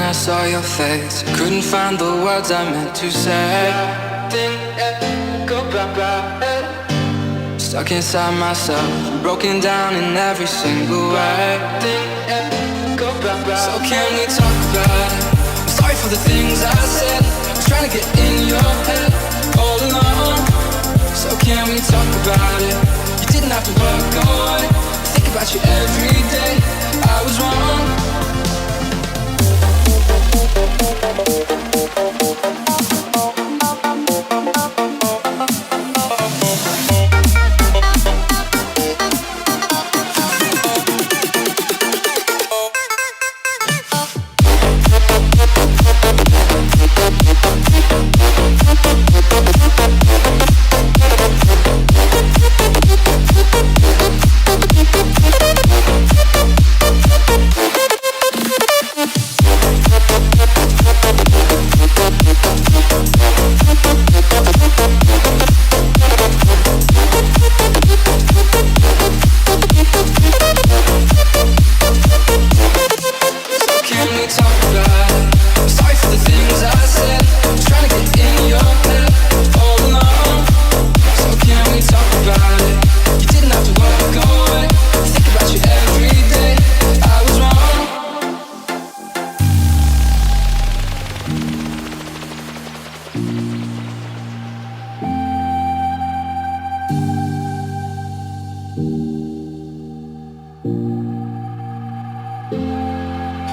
I saw your face, couldn't find the words I meant to say. Stuck inside myself, broken down in every single way. So can we talk about it? I'm sorry for the things I said, I was trying to get in your head all along. So can we talk about it? You didn't have to work on it, I think about you every day. I was wrong.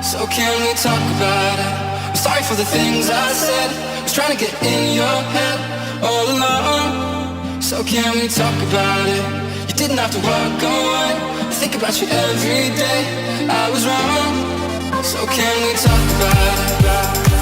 So can we talk about it? I'm sorry for the things I said, I was trying to get in your head all along. So can we talk about it? You didn't have to work on it, I think about you every day. I was wrong. So can we talk about it?